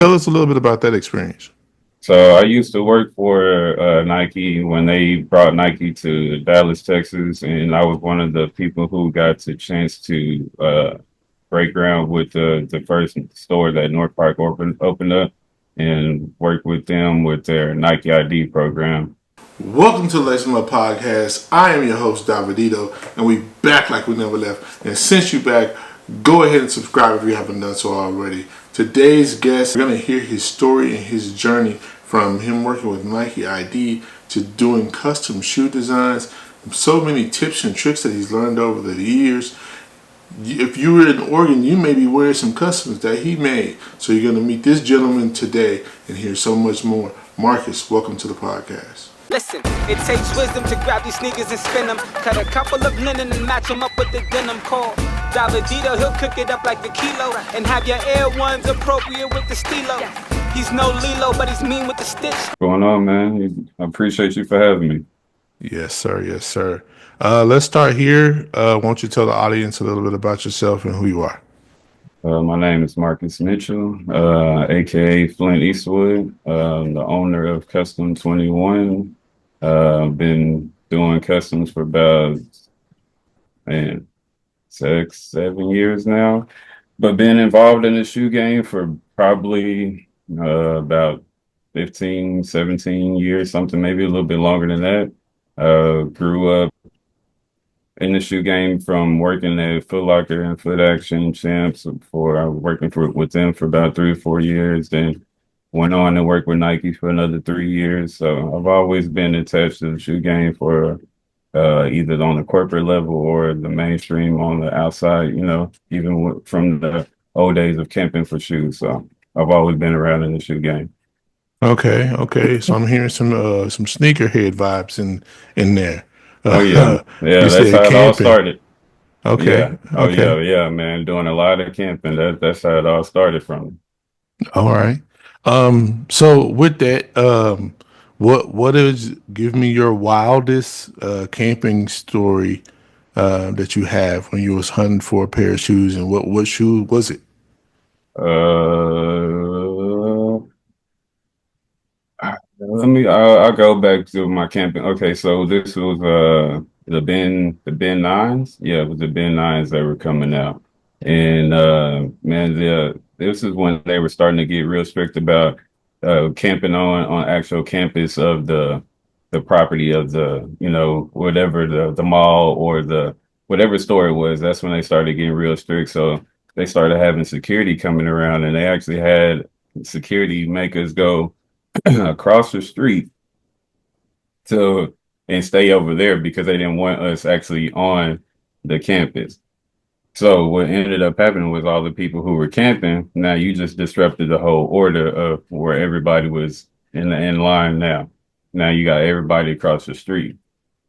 Tell us a little bit about that experience. So I used to work for Nike when they brought Nike to Dallas, Texas, and I was one of the people who got the chance to break ground with the first store that North Park opened up and work with them with their Nike ID program. Welcome to the Legend of Podcast. I am your host, Davidito, and we back like we never left. And since you back, go ahead and subscribe if you haven't done so already. Today's guest, we're going to hear his story and his journey from him working with Nike ID to doing custom shoe designs. So many tips and tricks that he's learned over the years. If you were in Oregon, you may be wearing some customs that he made. So you're going to meet this gentleman today and hear so much more. Marcus, welcome to the podcast. Listen, it takes wisdom to grab these sneakers and spin them. Cut a couple of linen and match them up with the denim called Davidito. He'll cook it up like the kilo and have your Air Ones appropriate with the stilo. He's no Lilo, but he's mean with the stitch. What's going on, man? I appreciate you for having me. Yes, sir. Yes, sir. Let's start here. Won't you tell the audience a little bit about yourself and who you are? My name is Marcus Mitchell, aka Flint Eastwood, the owner of Custom 21. Been doing customs for about, man, 6, 7 years now, but been involved in the shoe game for probably about 15, 17 years, something maybe a little bit longer than that. Grew up in the shoe game from working at Foot Locker and Foot Action Champs before I was working with them for about 3 or 4 years. Then went on to work with Nike for another 3 years. So I've always been attached to the shoe game for either on the corporate level or the mainstream on the outside, even from the old days of camping for shoes. So I've always been around in the shoe game. Okay, okay. So I'm hearing some sneakerhead vibes in there. Oh yeah. You Yeah, that's said how it all camping. started. Okay, Yeah. Oh yeah, okay. yeah, man. Doing a lot of camping. That's how it all started from. All right. So with that, what is give me your wildest camping story that you have when you was hunting for a pair of shoes, and what shoe was it? Uh, I'll go back to my camping. Okay, so this was the Ben nines. Yeah, it was the Ben nines that were coming out. And man, this is when they were starting to get real strict about camping on actual campus of the property of the, whatever the mall or the whatever store it was. That's when they started getting real strict. So they started having security coming around, and they actually had security make us go across the street to and stay over there because they didn't want us actually on the campus. So what ended up happening was all the people who were camping, now you just disrupted the whole order of where everybody was in line now. Now you got everybody across the street.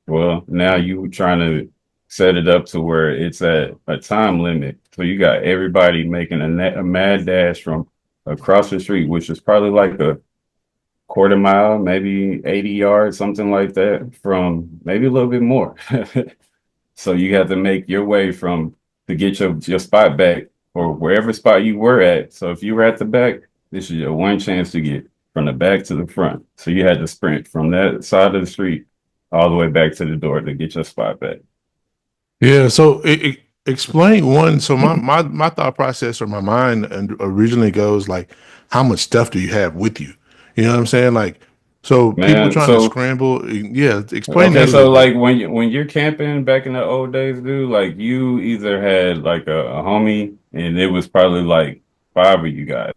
Well, now you trying to set it up to where it's at a time limit. So you got everybody making a mad dash from across the street, which is probably like a quarter mile, maybe 80 yards, something like that, from maybe a little bit more. So you have to make your way from to get your spot back or wherever spot you were at. So if you were at the back, this is your one chance to get from the back to the front. So you had to sprint from that side of the street all the way back to the door to get your spot back. Yeah. So explain one. So my thought process or my mind and originally goes like, how much stuff do you have with you? You know what I'm saying? Like, so people Man, trying to so scramble. Yeah. Explain okay, that a little so bit. like when you're camping back in the old days, dude, like you either had like a homie and it was probably like five of you guys,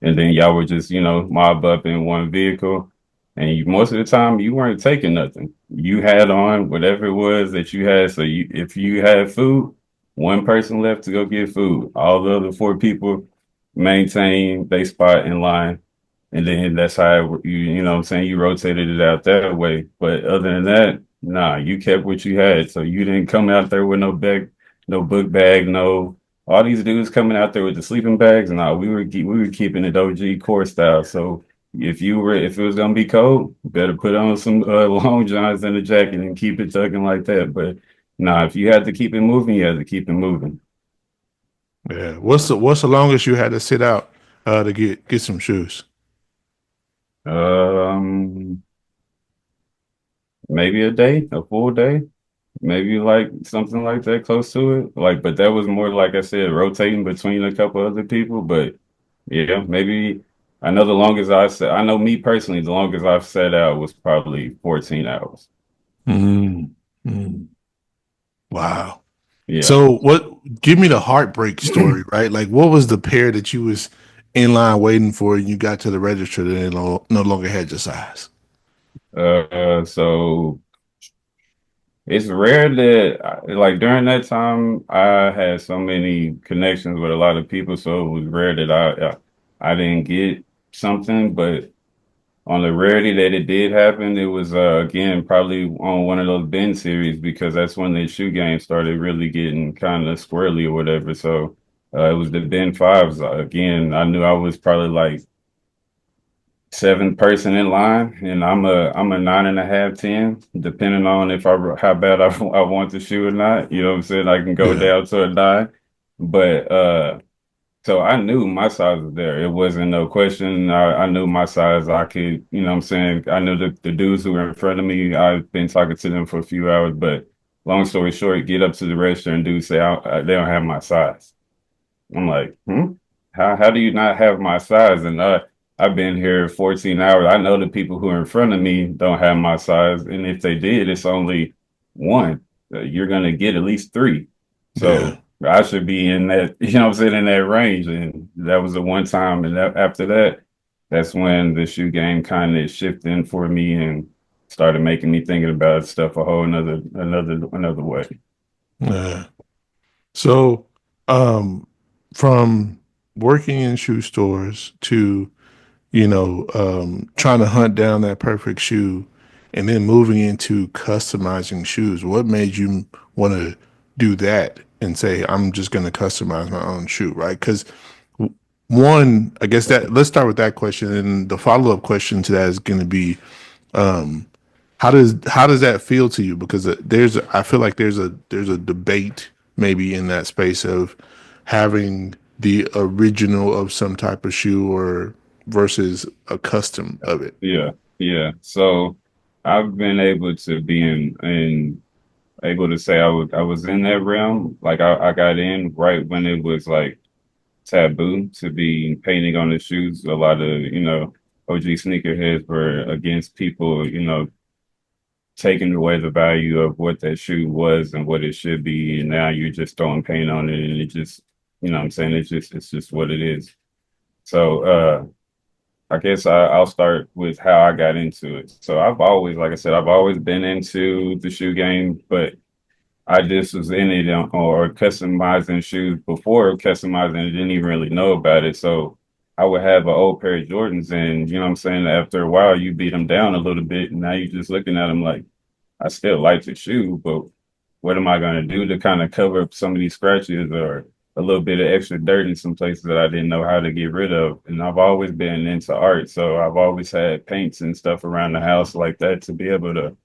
and then y'all were just mob up in one vehicle, and most of the time you weren't taking nothing. You had on whatever it was that you had. So if you had food, one person left to go get food. All the other four people maintain they spot in line, and then that's how you know what I'm saying, you rotated it out that way. But other than that, nah, you kept what you had. So you didn't come out there with no bag, no book bag, no all these dudes coming out there with the sleeping bags. Nah, we were keeping it OG core style. So if it was gonna be cold, better put on some long johns and a jacket and keep it tucking like that. But nah, if you had to keep it moving, you had to keep it moving. Yeah. What's the longest you had to sit out to get some shoes? Um, maybe a full day, maybe like something like that, close to it. Like, but that was more like I said, rotating between a couple other people. But yeah, maybe I know the longest I know me personally, the longest I've set out was probably 14 hours. Mm, mm, wow. Yeah. So what? Give me the heartbreak story, right? Like, what was the pair that you was in line waiting for, and you got to the register that they no longer had your size? So it's rare that like during that time I had so many connections with a lot of people, so it was rare that I didn't get something. But on the rarity that it did happen, it was again probably on one of those Ben series because that's when the shoe game started really getting kind of squirrely or whatever. So it was the Ben fives. Again, I knew I was probably like seventh person in line, and I'm a 9.5, 10, depending on if I how bad I want the shoe or not. You know what I'm saying? I can go Yeah, down to a 9, but so I knew my size was there. It wasn't no question. I knew my size. I could, you know what I'm saying? I knew the dudes who were in front of me. I've been talking to them for a few hours, but long story short, get up to the register and dudes say they don't have my size. I'm like, hmm? How do you not have my size? And I've been here 14 hours. I know the people who are in front of me don't have my size. And if they did, it's only one. You're gonna get at least three. yeah. So I should be in that, you know what I'm saying, in that range. And that was the one time. And after that, that's when the shoe game kind of shifted for me and started making me thinking about stuff a whole another way. Yeah. So, um, from working in shoe stores to, trying to hunt down that perfect shoe and then moving into customizing shoes, what made you want to do that and say, I'm just going to customize my own shoe, right? Because one, I guess that let's start with that question. And the follow-up question to that is going to be, um, how does that feel to you? Because I feel like there's a debate maybe in that space of having the original of some type of shoe or versus a custom of it. Yeah, yeah. So I've been able to be in able to say I was in that realm. Like I got in right when it was like taboo to be painting on the shoes. A lot of, OG sneakerheads were against people, taking away the value of what that shoe was and what it should be. And now you're just throwing paint on it and it just, what I'm saying, it's just what it is. So I guess I'll start with how I got into it. So I've always, like I said, I've always been into the shoe game, but I just was in it or customizing shoes before customizing. I didn't even really know about it. So I would have an old pair of Jordans, and you know what I'm saying? After a while, you beat them down a little bit, and now you're just looking at them like, I still like the shoe, but what am I going to do to kind of cover up some of these scratches or a little bit of extra dirt in some places that I didn't know how to get rid of? And I've always been into art, so I've always had paints and stuff around the house like that to be able to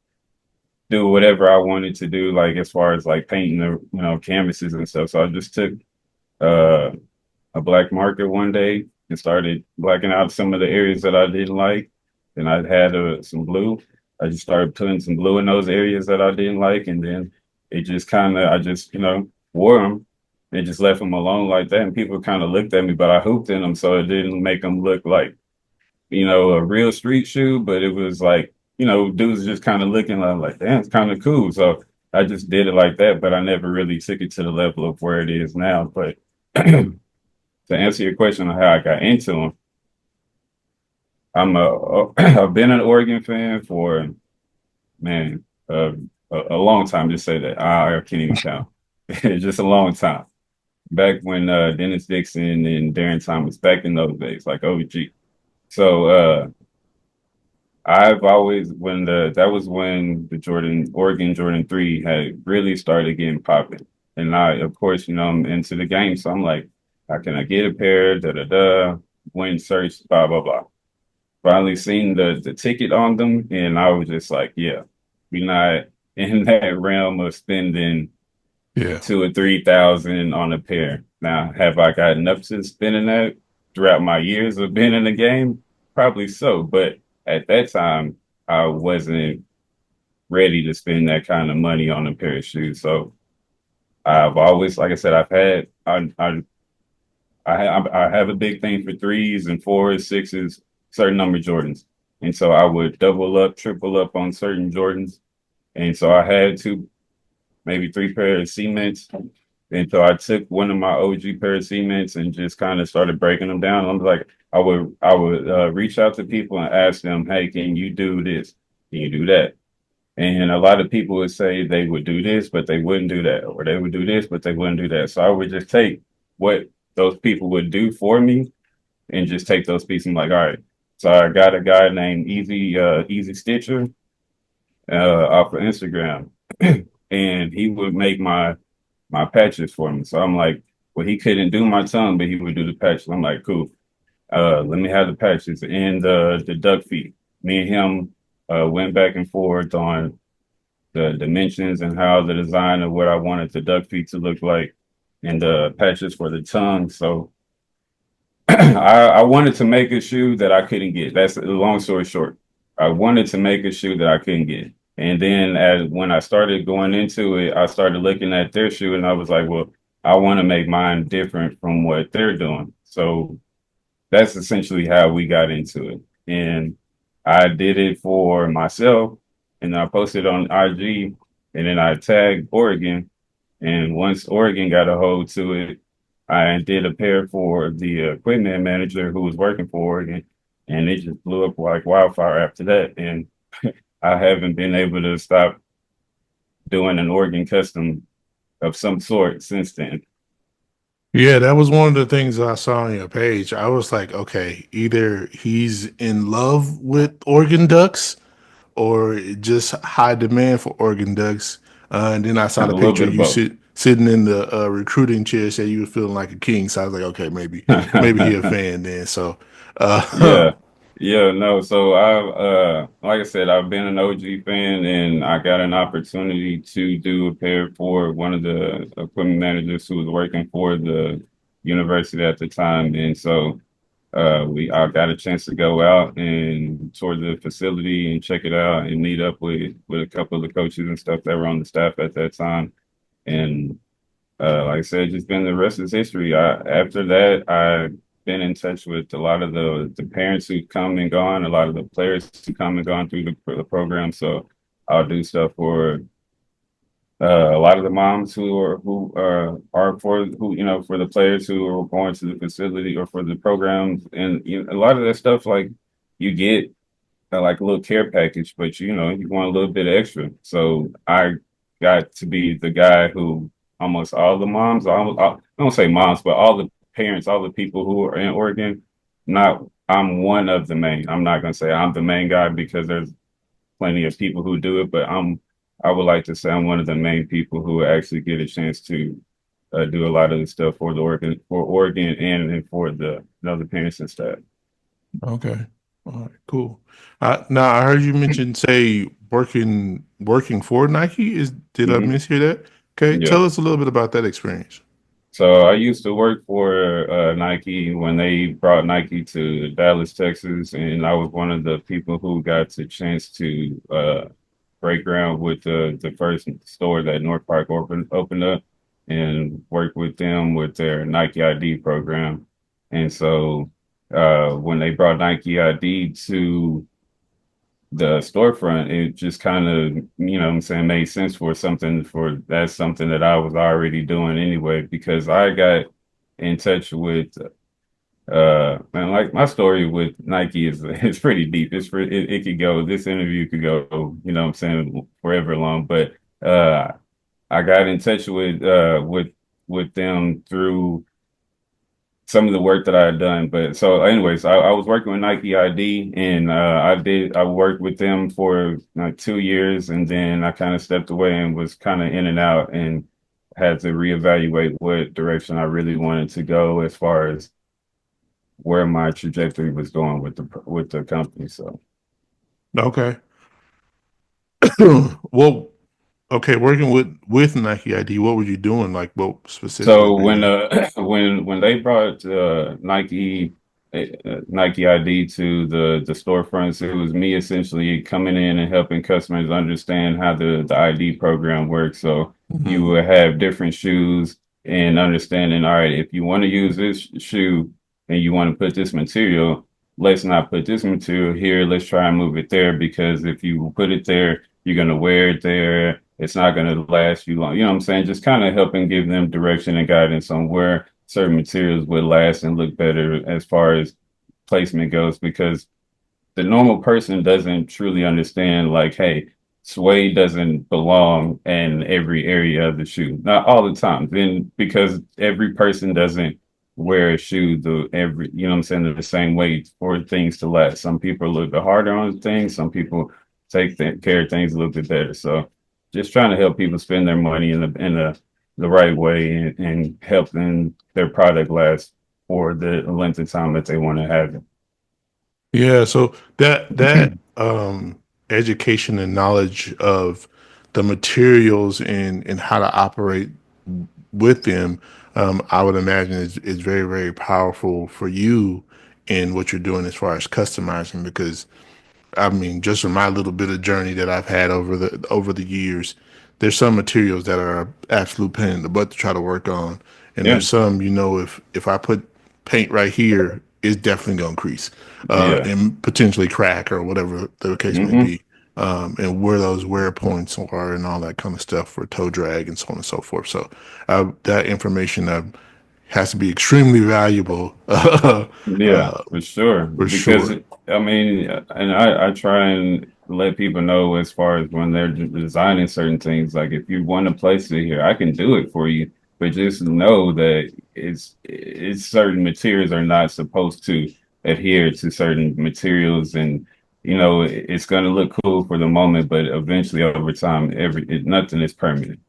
do whatever I wanted to do, like as far as like painting the canvases and stuff. So I just took uh, a black marker one day and started blacking out some of the areas that I didn't like. And I had some blue. I just started putting some blue in those areas that I didn't like, and then it just kind of I just wore them and just left them alone like that. And people kind of looked at me, but I hooped in them, so it didn't make them look like a real street shoe, but it was like, dudes just kind of looking like, damn, it's kind of cool. So I just did it like that, but I never really took it to the level of where it is now. But to answer your question on how I got into them, I've been an Oregon fan for, man, a long time. Just say that. I can't even count. Just a long time. Back when Dennis Dixon and Darren Thomas, back in those days, like OG. So I've always that was when the Oregon Jordan 3 had really started getting popping. And I, of course, I'm into the game. So I'm like, how can I get a pair? Da da da. Went search, blah blah blah. Finally seen the ticket on them, and I was just like, yeah, we're not in that realm of spending Yeah. 2 or 3 thousand on a pair. Now, have I gotten up to spending that? throughout my years of being in the game, probably so. But at that time, I wasn't ready to spend that kind of money on a pair of shoes. So I've always, like I said, I have a big thing for threes and fours, sixes, certain number of Jordans. And so I would double up, triple up on certain Jordans. And so I had maybe three pairs of cements. And so I took one of my OG pair of cements and just kind of started breaking them down. I'm like, I would reach out to people and ask them, hey, can you do this? Can you do that? And a lot of people would say they would do this, but they wouldn't do that, or they would do this, but they wouldn't do that. So I would just take what those people would do for me and just take those pieces. I'm like, all right. So I got a guy named Easy Stitcher off of Instagram, and he would make my patches for me. So I'm like, well, he couldn't do my tongue, but he would do the patches. I'm like, cool. Let me have the patches and the duck feet. Me and him went back and forth on the dimensions and how the design of what I wanted the duck feet to look like and the patches for the tongue. So I wanted to make a shoe that I couldn't get. That's a long story short. I wanted to make a shoe that I couldn't get. And then when I started going into it, I started looking at their shoe and I was like, well, I want to make mine different from what they're doing. So that's essentially how we got into it. And I did it for myself and I posted on IG and then I tagged Oregon. And once Oregon got a hold to it, I did a pair for the equipment manager who was working for Oregon, and it just blew up like wildfire after that. And I haven't been able to stop doing an Oregon custom of some sort since then. Yeah, that was one of the things I saw on your page. I was like, okay, either he's in love with Oregon Ducks or just high demand for Oregon Ducks. And then I saw A the little picture bit of of you both. sitting in the recruiting chair, said you were feeling like a king. So I was like, okay, maybe he a fan then. So, Yeah. Yeah, no. So like I said, I've been an OG fan and I got an opportunity to do a pair for one of the equipment managers who was working for the university at the time. And so I got a chance to go out and tour the facility and check it out and meet up with a couple of the coaches and stuff that were on the staff at that time. And like I said, just been the rest is history. After that, I've been in touch with a lot of the parents who come and gone, a lot of the players who come and gone through the program. So I'll do stuff for a lot of the moms are for who for the players who are going to the facility or for the programs, and a lot of that stuff like you get like a little care package, but you want a little bit extra. So I got to be the guy who almost all the moms, I don't say moms, but all the parents, all the people who are in Oregon, not I'm one of the main. I'm not gonna say I'm the main guy because there's plenty of people who do it, but I would like to say I'm one of the main people who actually get a chance to do a lot of the stuff for Oregon and for the other parents and staff. okay, all right, cool. Now I heard you mention say working for Nike. Did I Hmm. mishear that? Okay, Yeah. tell us a little bit about that experience. So I used to work for Nike when they brought Nike to Dallas, Texas, and I was one of the people who got the chance to break ground with the first store that North Park opened up and work with them with their Nike ID program. And so when they brought Nike ID to the storefront, it just kind of, what I'm saying, made sense that's something that I was already doing anyway, because I got in touch with man, like my story with Nike is it's pretty deep. It could go, this interview could go, what I'm saying, forever long. But I got in touch with them through some of the work that I had done. But so anyways, I was working with Nike ID and I worked with them for like 2 years and then I kind of stepped away and was kind of in and out and had to reevaluate what direction I really wanted to go as far as where my trajectory was going with the company. So Okay. Well, okay, working with Nike ID, what were you doing? Like, what specifically so were you when doing? when they brought Nike Nike ID to the storefronts. It was me essentially coming in and helping customers understand how the ID program works. So you Mhm. will have different shoes and understanding, all right, if you want to use this shoe and you want to put this material, let's not put this material here. Let's try and move it there because if you put it there, you're going to wear it there. It's not going to last you long. You know what I'm saying? Just kind of helping give them direction and guidance on where certain materials would last and look better as far as placement goes because the normal person doesn't truly understand like, hey, suede doesn't belong in every area of the shoe. Not all the time. Then because every person doesn't wear a shoe you know what I'm saying, the same way for things to last. Some people are a little bit harder on things, some people take care of things a little bit better. So just trying to help people spend their money in the right way and helping their product last for the length of time that they want to have it. Yeah, so that education and knowledge of the materials and how to operate with them, I would imagine is very, very powerful for you in what you're doing as far as customizing because I mean, just from my little bit of journey that I've had over the years, there's some materials that are an absolute pain in the butt to try to work on, and Yeah. there's some, if I put paint right here, it's definitely gonna crease, Yeah. and potentially crack or whatever the case may Hmm. be, and where those wear points are and all that kind of stuff for toe drag and so on and so forth. So that information has to be extremely valuable, Yeah, for sure. for Because sure. I mean, and I try and let people know as far as when they're designing certain things, like if you want to place it here, I can do it for you, but just know that it's certain materials are not supposed to adhere to certain materials, and it's going to look cool for the moment, but eventually over time, nothing is permanent.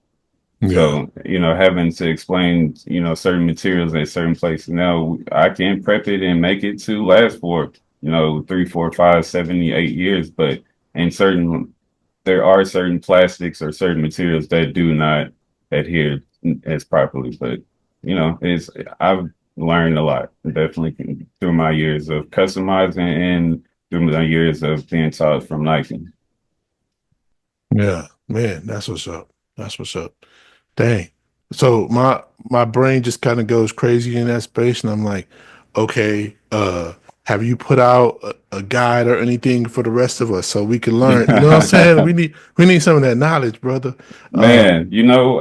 Yeah, So, having to explain, certain materials at certain places. Now, I can prep it and make it to last for, 3, 4, 5, 7, 8 years, but in there are certain plastics or certain materials that do not adhere as properly. But, I've learned a lot, definitely through my years of customizing and through my years of being taught from Nike. yeah, man, that's what's up. That's what's up. Dang. So my brain just kind of goes crazy in that space, and I'm like, okay, have you put out a guide or anything for the rest of us so we can learn? You know what I'm saying? We need some of that knowledge, brother. Man,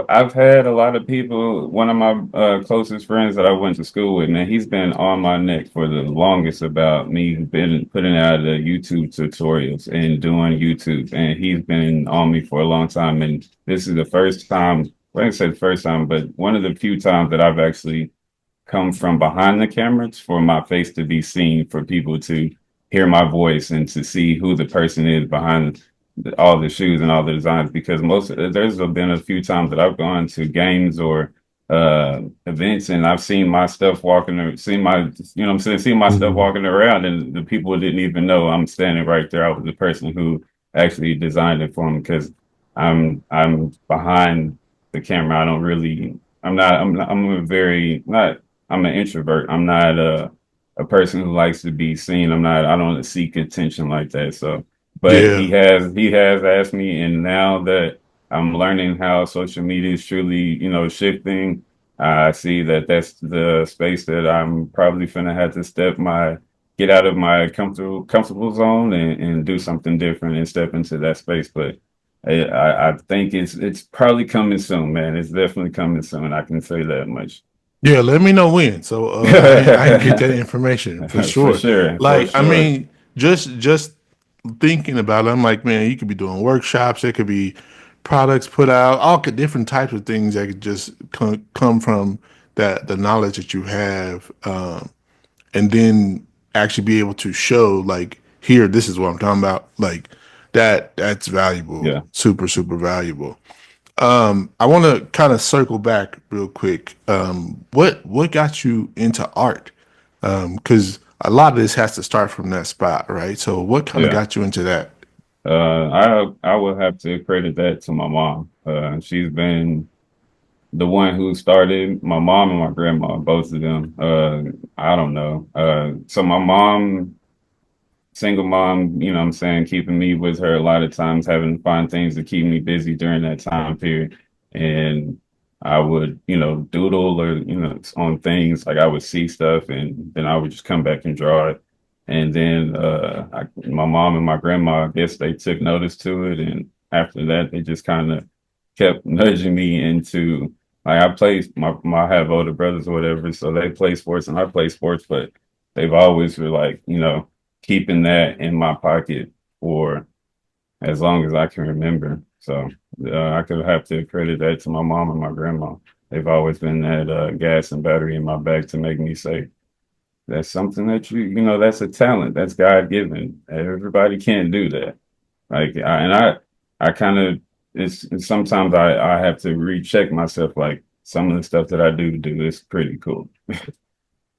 I've had a lot of people. One of my closest friends that I went to school with, man, he's been on my neck for the longest about me been putting out the YouTube tutorials and doing YouTube, and he's been on me for a long time. And this is the first time, well, I didn't say the first time, but one of the few times that I've actually come from behind the cameras for my face to be seen, for people to hear my voice and to see who the person is behind all the shoes and all the designs. Because there's been a few times that I've gone to games or events and I've seen my stuff walking or seen my, what I'm saying, seen my stuff Mhm. walking around and the people didn't even know I'm standing right there. I was the person who actually designed it for them because I'm behind the camera. I don't really, I'm a very, not, I'm an introvert. I'm not a person who likes to be seen. I don't seek attention like that. So, but he Yeah, has, he has asked me, and now that I'm learning how social media is truly, shifting, I see that that's the space that I'm probably finna have to get out of my comfortable zone and do something different and step into that space. But I think it's probably coming soon, man. It's definitely coming soon. I can say that much. yeah. Let me know when, so I can get that information for For sure. sure, for Like, I sure. mean, just thinking about it, I'm like, man, you could be doing workshops. There could be products put out, different types of things that could just come from the knowledge that you have, and then actually be able to show like, here, this is what I'm talking about. Like that's valuable, Yeah, super, super valuable. I want to kind of circle back real quick. What got you into art? Because a lot of this has to start from that spot, right? So what kind of yeah. got you into that? I will have to credit that to my mom. She's been the one who started, my mom and my grandma, both of them. I don't know. So my mom, single mom, you know what I'm saying, keeping me with her a lot of times, having to find things to keep me busy during that time period. And I would, doodle or, on things like I would see stuff and then I would just come back and draw it. And then my mom and my grandma, I guess they took notice to it. And after that, they just kind of kept nudging me into like I play I have older brothers or whatever, so they play sports and I play sports, but they've always were like, keeping that in my pocket for as long as I can remember. So I could have to credit that to my mom and my grandma. They've always been that gas and battery in my back to make me say, that's something that that's a talent. That's God given. Everybody can't do that. Like, I kind of, it's sometimes I have to recheck myself. Like some of the stuff that I do is pretty cool.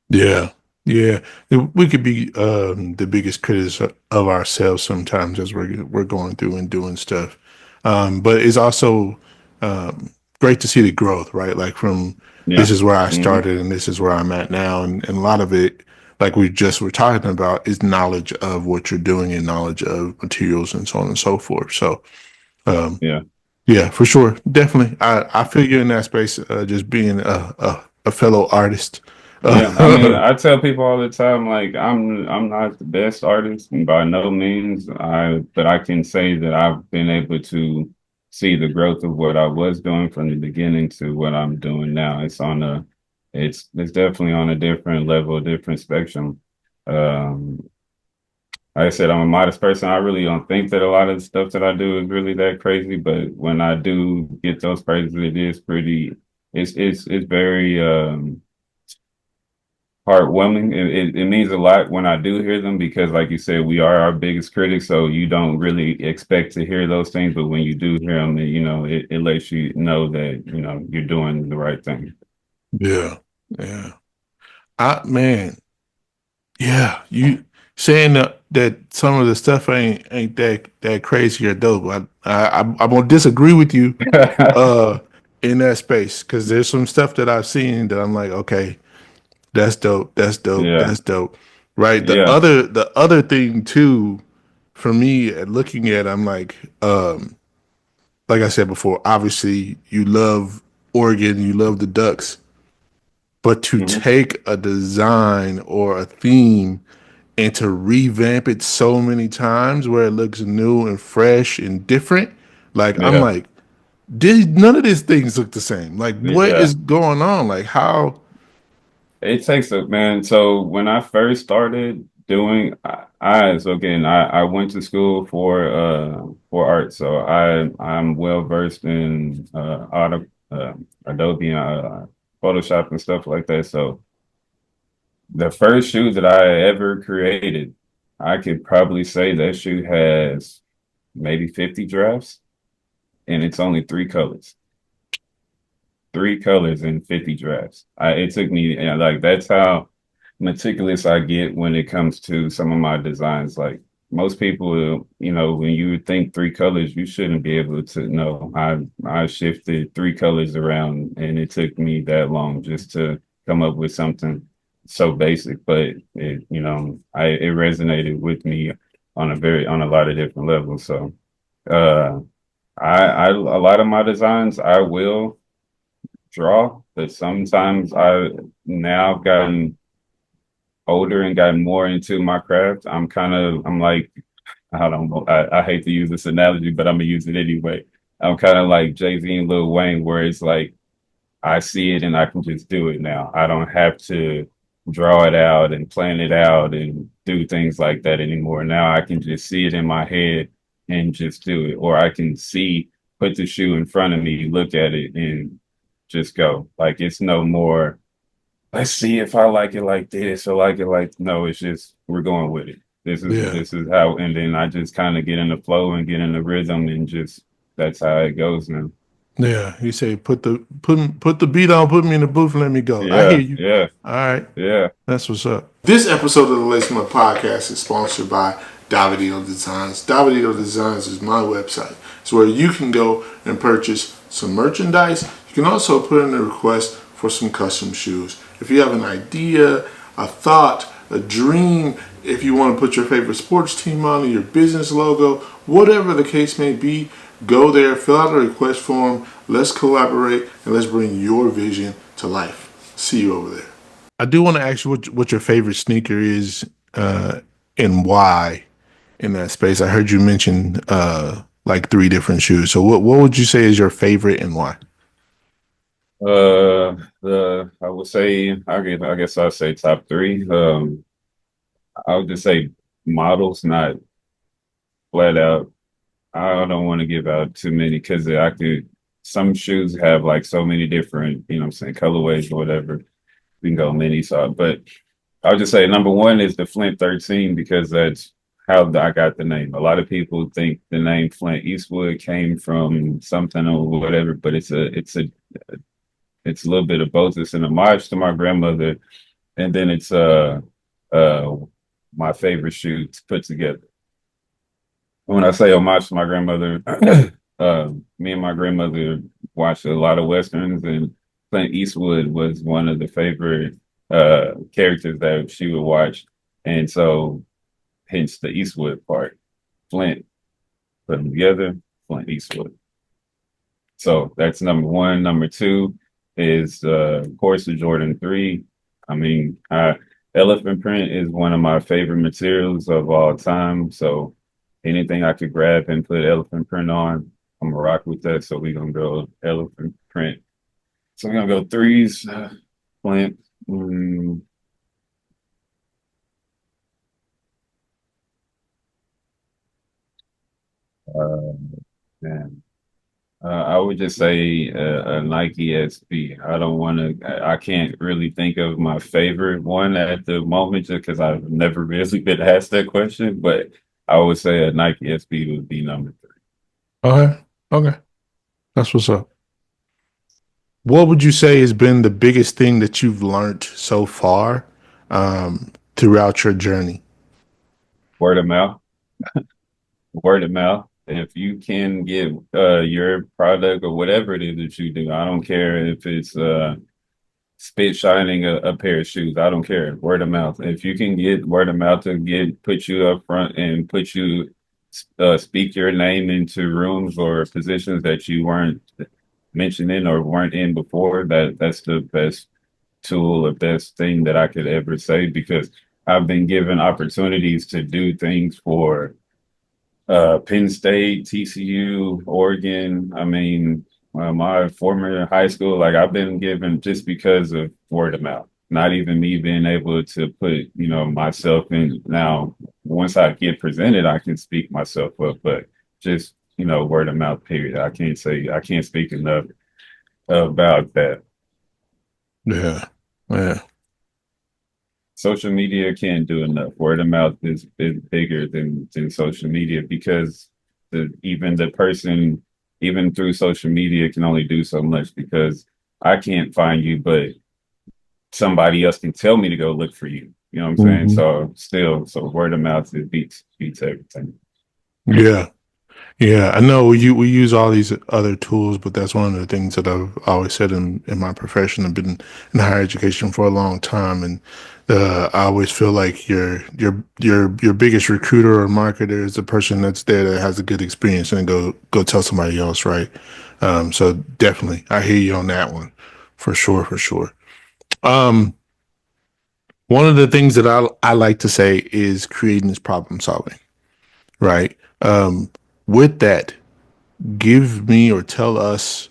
Yeah, yeah. We could be the biggest critics of ourselves sometimes as we're going through and doing stuff. But it's also great to see the growth, right? Like from Yeah. this is where I Hmm. started and this is where I'm at now, and a lot of it, like we just were talking about, is knowledge of what you're doing and knowledge of materials and so on and so forth. So, um, Yeah. yeah, for sure, definitely. I feel you in that space. Just being a fellow artist. Yeah, I mean, I tell people all the time, like I'm not the best artist by no means. But I can say that I've been able to see the growth of what I was doing from the beginning to what I'm doing now. It's definitely on a different level, a different spectrum. Um, like I said, I'm a modest person. I really don't think that a lot of the stuff that I do is really that crazy, but when I do get those praises, it is pretty. It's very heartwarming. It means a lot when I do hear them because, like you said, we are our biggest critics, so you don't really expect to hear those things. But when you do hear them, it lets you know that you're doing the right thing. Yeah, yeah. Man, yeah. You saying that some of the stuff ain't that crazy or dope. I'm gonna disagree with you uh in that space because there's some stuff that I've seen that I'm like, okay, that's dope, that's dope, Yeah, that's dope. Right. yeah, The other thing too, for me, looking at, I'm like I said before, obviously you love Oregon, you love the Ducks, but to hmm, take a design or a theme and to revamp it so many times where it looks new and fresh and different, like I'm yeah, like, none of these things look the same. Like, what yeah. is going on? Like, how? It takes a man. So when I first started doing, so again, I went to school for art, so I'm well versed in Adobe, Photoshop and stuff like that. So the first shoe that I ever created, I could probably say that shoe has maybe 50 drafts, and it's only three colors and 50 drafts. It took me, like, that's how meticulous I get when it comes to some of my designs. Like most people, when you think three colors, you shouldn't be able to know. I shifted three colors around and it took me that long just to come up with something so basic, but it resonated with me on a lot of different levels. So, uh, a lot of my designs, I will draw, but sometimes now I've gotten older and gotten more into my craft. I'm like, I don't know, I hate to use this analogy, but I'm gonna use it anyway. I'm kind of like Jay-Z and Lil Wayne, where it's like I see it and I can just do it now. I don't have to draw it out and plan it out and do things like that anymore. Now I can just see it in my head and just do it. Or I can put the shoe in front of me, look at it and just go. Like it's no more, let's see if I like it like this or like it like, no, it's just we're going with it. Yeah, This is how, and then I just kind of get in the flow and get in the rhythm and just that's how it goes now. yeah. You say put the beat on, put me in the booth, and let me go. I hear Yeah, you. yeah, All right, yeah. that's what's up. This episode of the Lacement Podcast is sponsored by Davidito Designs. Davidito Designs is my website. It's where you can go and purchase some merchandise. You can also put in a request for some custom shoes. If you have an idea, a thought, a dream, if you want to put your favorite sports team on or your business logo, whatever the case may be, go there, fill out a request form, let's collaborate, and let's bring your vision to life. See you over there. I do want to ask you what your favorite sneaker is and why in that space. I heard you mention like three different shoes. So what would you say is your favorite and why? The I would say I guess I'll say top three. I would just say models, not flat out. I don't want to give out too many because I could. Some shoes have like so many different, what I'm saying, colorways or whatever. We can go many. So, but I would just say number one is the Flint 13 because that's how I got the name. A lot of people think the name Flint Eastwood came from something or whatever, but it's a little bit of both. It's an homage to my grandmother, and then it's uh my favorite shoe to put together. When I say homage to my grandmother, me and my grandmother watched a lot of westerns, and Clint Eastwood was one of the favorite characters that she would watch, and so hence the Eastwood part. Flint, put them together, Flint Eastwood. So that's number one. Number two is of course the Jordan 3. I mean, elephant print is one of my favorite materials of all time. So anything I could grab and put elephant print on, I'm gonna rock with that. So we're gonna go elephant print. So we're gonna go threes, Flint. Uh, man. I would just say a Nike SB. I don't want to. I can't really think of my favorite one at the moment, just because I've never really been asked that question. But I would say a Nike SB would be number three. Okay. Okay. That's what's up. What would you say has been the biggest thing that you've learned so far throughout your journey? Word of mouth. Word of mouth. If you can get your product or whatever it is that you do, I don't care if it's spit shining a pair of shoes. I don't care. Word of mouth. If you can get word of mouth to put you up front and put you speak your name into rooms or positions that you weren't mentioning or weren't in before, that's the best tool or best thing that I could ever say because I've been given opportunities to do things for Penn State, TCU, Oregon. I mean, my former high school, like I've been given just because of word of mouth, not even me being able to put, myself in. Now, once I get presented, I can speak myself up, but just, word of mouth, period. I can't speak enough about that. Yeah. Yeah. Social media can't do enough. Word of mouth is bigger than social media because even the person, even through social media, can only do so much because I can't find you, but somebody else can tell me to go look for you. You know what I'm saying? Mhm. So word of mouth it beats everything. Yeah. Yeah, I know we use all these other tools, but that's one of the things that I've always said in my profession. I've been in higher education for a long time, and I always feel like your biggest recruiter or marketer is the person that's there that has a good experience and go tell somebody else, right? So definitely, I hear you on that one, for sure, for sure. Um, one of the things that I like to say is creating is problem solving, right? With that, give me or tell us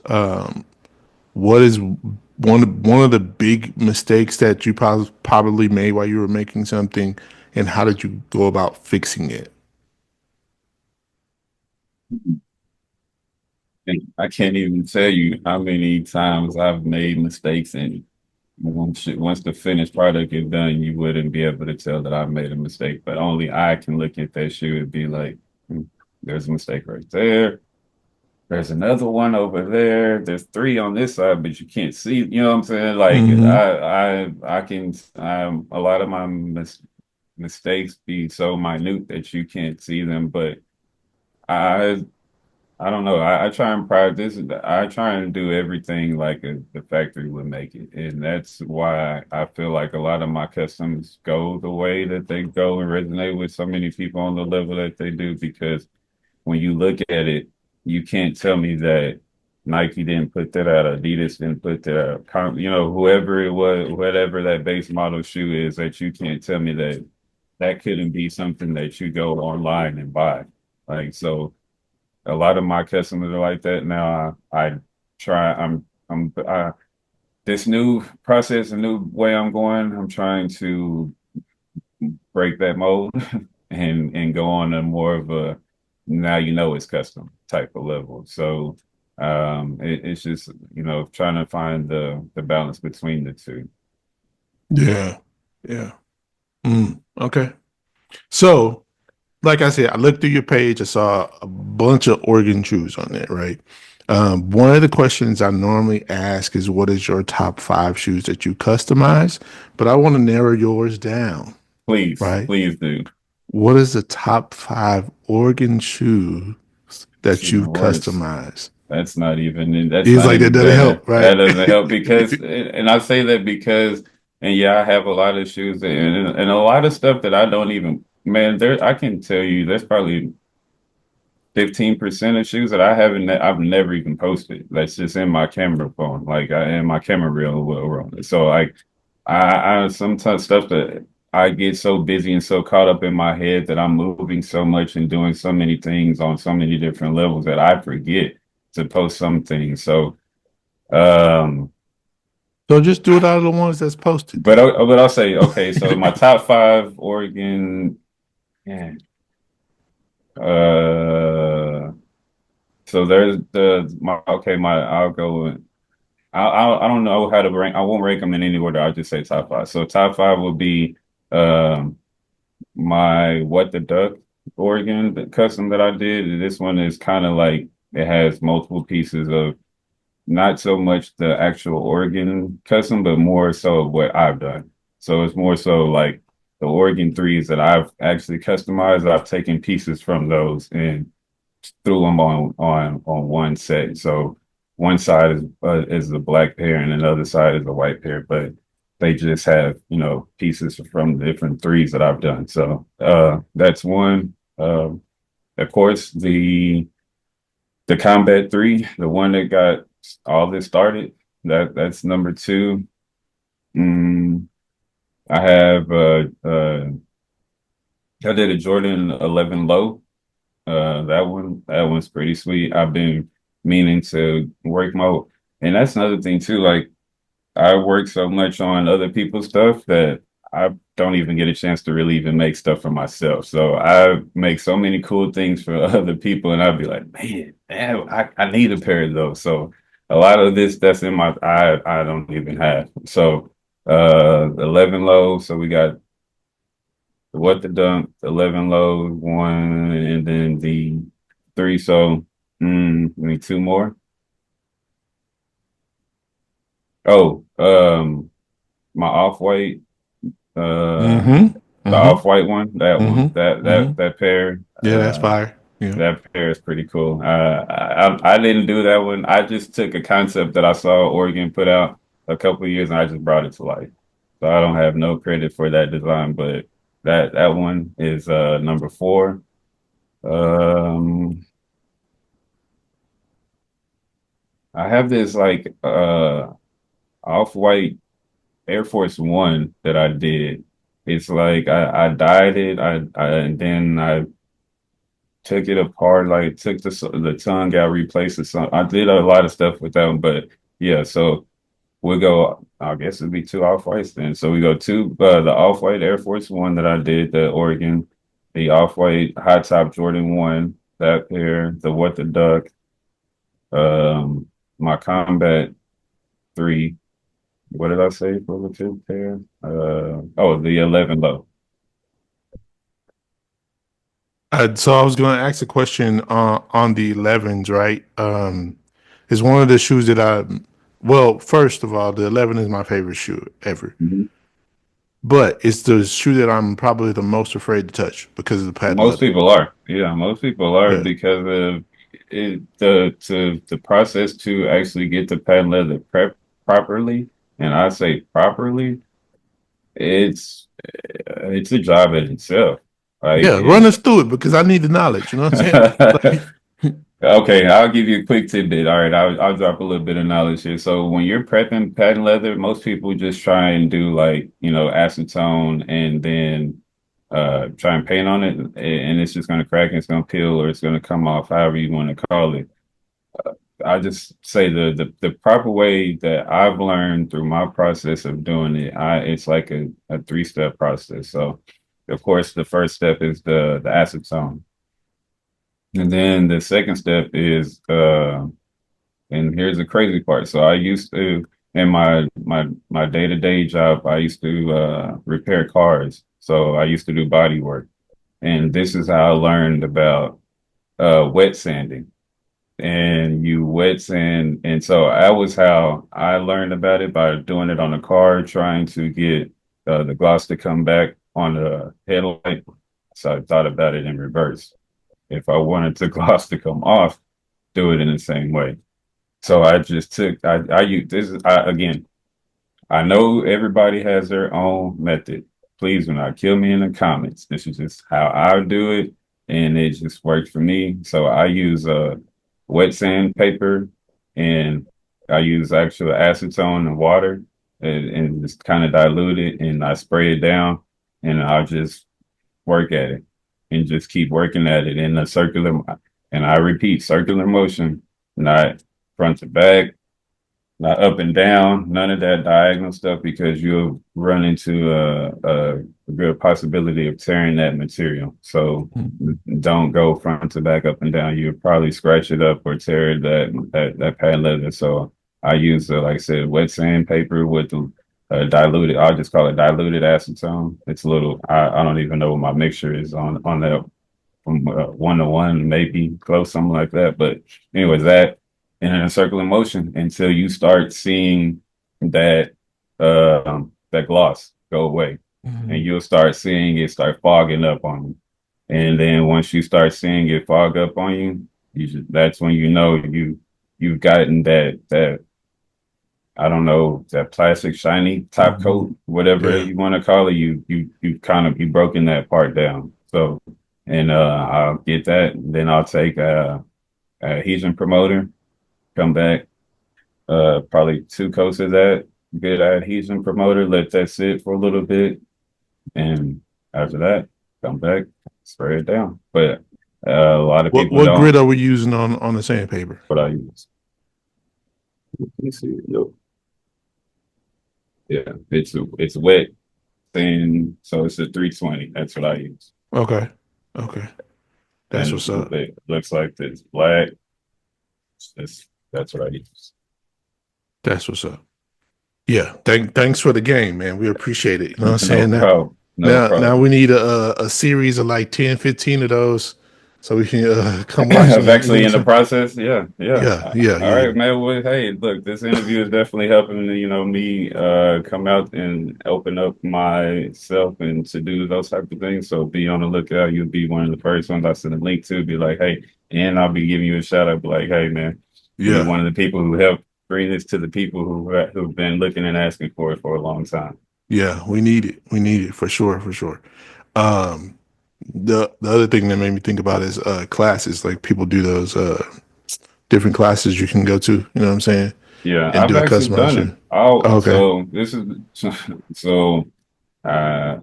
what is one of the big mistakes that you probably made while you were making something, and how did you go about fixing it? And I can't even tell you how many times I've made mistakes and once the finished product is done, you wouldn't be able to tell that I've made a mistake. But only I can look at that shoe and be like, "Hmm, there's a mistake right there. There's another one over there. There's three on this side, but you can't see. You know what I'm saying? Like Hmm. I can. A lot of my mistakes be so minute that you can't see them. But I I don't know. I try and practice. I try and do everything like the factory would make it, and that's why I feel like a lot of my customs go the way that they go and resonate with so many people on the level that they do. Because when you look at it, you can't tell me that Nike didn't put that out, Adidas didn't put that out. Whoever it was, whatever that base model shoe is, that you can't tell me that that couldn't be something that you go online and buy. Like so a lot of my customers are like that now. I try. This new process, a new way I'm going. I'm trying to break that mold and go on a more of a now you know it's custom type of level. So it's just trying to find the balance between the two. Yeah. Yeah. Okay. So, like I said, I looked through your page. I saw a bunch of Oregon shoes on there, right? One of the questions I normally ask is, what is your top 5 shoes that you customize? But I want to narrow yours down, right? Please do. What is the top 5 Oregon shoes It's that even you've worse. customized? That's He's not like, that even doesn't better. help, That right? doesn't help because, and I say that because, and yeah, I have a lot of shoes and a lot of stuff that I don't even, man, I can tell you there's probably 15% of shoes that I've never even posted. That's just in my camera phone, like in my camera reel. So like, I sometimes stuff that I get so busy and so caught up in my head that I'm moving so much and doing so many things on so many different levels that I forget to post some things. So, um, So just do it out of the ones that's posted but then. I'll say okay. So my top 5 Oregon, yeah, uh, so there's my I'll go. I don't know how to rank. I won't rank them in any order. I'll just say top 5. So top 5 will be um my What the Duck Oregon custom that I did. This one is kind of like it has multiple pieces of not so much the actual Oregon custom, but more so what I've done. So it's more so like the Oregon threes that I've actually customized. I've taken pieces from those and threw them on one set. So one side is the black pair and another side is the white pair, but they just have pieces from the different threes that I've done. So that's one. Of course, the Combat 3, the one that got all this started. That's number 2. Mm, I have I did a Jordan 11 low. That one's pretty sweet. I've been meaning to work my, and that's another thing too. Like I work so much on other people's stuff that I don't even get a chance to really even make stuff for myself. So I make so many cool things for other people, and I'd be like, man, I need a pair of those. So a lot of this that's in my I don't even have. So 11 low. So we got the What the Dunk, the 11 low one, and then the 3. So we need 2 more. Oh, my off white. Mm-hmm. The Mm-hmm. off-white one, that Mm-hmm. one, that Mm-hmm. that that pair, Yeah, that's fire. Yeah. that pair is pretty cool. I didn't do that one. I just took a concept that I saw Oregon put out a couple of years, and I just brought it to life. So I don't have no credit for that design, but that one is number 4. Um, I have this like off-white Air Force One that I did. It's like I dyed it, and then I took it apart, like took the tongue out, replaced the tongue. I did a lot of stuff with that one, but yeah, so we'll go, I guess it'd be 2 off-whites then. So we go the off-white Air Force One that I did, the Oregon, the off-white high top Jordan 1, that pair, the What the Duck, um, my Combat 3. What did I say for the 5th pair? The 11 low. So I was going to ask a question on the 11s, right? Is one of the shoes that well, first of all, the 11 is my favorite shoe ever, Mhm. but it's the shoe that I'm probably the most afraid to touch because of the patent Most leather. people are. Yeah, most people are Yeah. because of The process to actually get the patent leather prep properly, and I say properly, it's a job in itself. Like Yeah, run us through it because I need the knowledge. You know what I'm saying? Like, Okay, I'll give you a quick tidbit. All right, I'll drop a little bit of knowledge here. So when you're prepping patent leather, most people just try and do like, acetone and then try and paint on it, and it's just gonna crack and it's gonna peel or it's gonna come off, however you want to call it. I just say the proper way that I've learned through my process of doing it, it's like a three-step process. So of course the first step is the acetone. And then the second step is, and here's the crazy part. So I used to, in my day-to-day job, I used to repair cars. So I used to do body work. And this is how I learned about wet sanding. And you wet sand. And so that was how I learned about it, by doing it on a car, trying to get the gloss to come back on the headlight. So I thought about it in reverse. If I wanted the gloss to come off, do it in the same way. So I just took, I use this is, again, I know everybody has their own method. Please do not kill me in the comments. This is just how I do it, and it just works for me. So I use wet sandpaper, and I use actual acetone and water, and just kind of dilute it, and I spray it down, and I'll just work at it and just keep working at it in a circular, and I repeat, circular motion, not front to back, not up and down, none of that diagonal stuff, because you'll run into a good possibility of tearing that material. So don't go front to back, up and down. You'll probably scratch it up or tear that pad leather. So I use, like I said, wet sandpaper with the diluted. I'll just call it diluted acetone. It's a little. I don't even know what my mixture is on that, from 1 to 1, maybe close, something like that. But anyways, that, and in a circular motion until you start seeing that that gloss go away, and you'll start seeing it start fogging up on you. And then once you start seeing it fog up on you, that's when you know you've gotten that I don't know, that plastic shiny top coat, whatever you want to call it. You kind of, you broken that part down. So, and I'll get that. Then I'll take a adhesion promoter, come back, probably 2 coats of that good adhesion promoter, let that sit for a little bit, and after that, come back, spray it down. But a lot of people what grit are we using on the sandpaper? What I use. Let me see. Yo. Yeah, it's wet, thin, so it's a 320. That's what I use. Okay. That's And what's up. it looks like this black. That's what I use. That's what's up. Yeah. Thanks for the game, man. We appreciate it. You know what I'm saying? No problem. No problem. Now we need a series of like 10, 15 of those so we can come watch them. Actually in the process. Yeah. Yeah. All right, man. Well, hey, look, this interview is definitely helping, me come out and open up myself and to do those type of things. So be on the lookout. You'll be one of the first ones I send a link to. Be like, hey, and I'll be giving you a shout out. Be like, hey, man, you're one of the people who helped bring this to the people who've been looking and asking for it for a long time. Yeah, we need it. We need it for sure. The other thing that made me think about is classes. Like people do those different classes you can go to. You know what I'm saying? Yeah, and I've do a actually done it. customization. Okay. Okay. So this is so I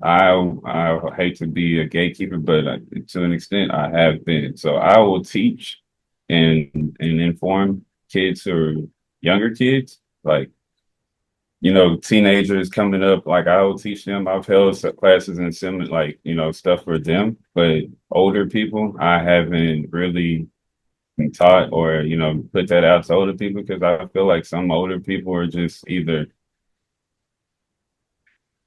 hate to be a gatekeeper, but to an extent I have been. So I will teach and inform kids who are younger kids, like teenagers coming up. Like I will teach them. I've held classes and similar, like stuff for them. But older people, I haven't really taught or put that out to older people, because I feel like some older people are just either.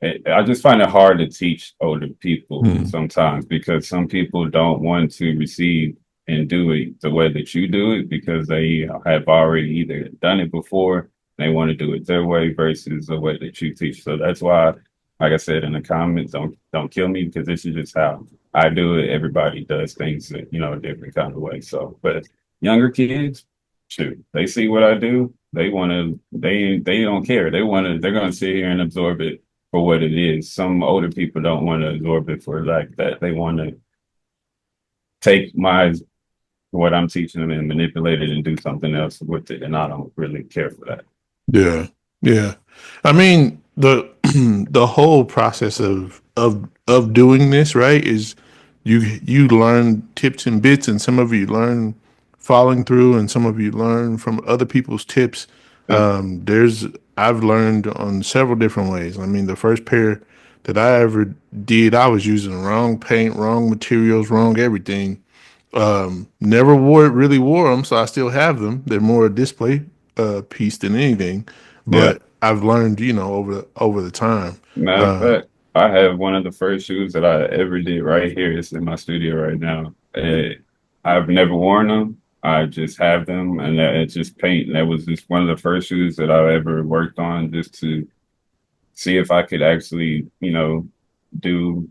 I just find it hard to teach older people sometimes, because some people don't want to receive and do it the way that you do it, because they have already either done it before, they want to do it their way versus the way that you teach. So that's why, like I said in the comments, don't kill me, because this is just how I do it. Everybody does things a different kind of way. So, but younger kids, shoot, they see what I do. They don't care. They're gonna sit here and absorb it for what it is. Some older people don't want to absorb it for like that. They want to take what I'm teaching them and manipulate it and do something else with it. And I don't really care for that. Yeah, yeah. I mean, the the whole process of doing this, right, is you learn tips and bits, and some of you learn following through, and some of you learn from other people's tips. Yeah. There's I've learned on several different ways. I mean, the first pair that I ever did, I was using wrong paint, wrong materials, wrong everything. Never really wore them, so I still have them. They're more a display piece than anything, Yeah. but I've learned, over the time. Matter of Uh, fact, I have one of the first shoes that I ever did right here. It's in my studio right now. I've never worn them. I just have them, and it's just paint. And that was just one of the first shoes that I ever worked on, just to see if I could actually, do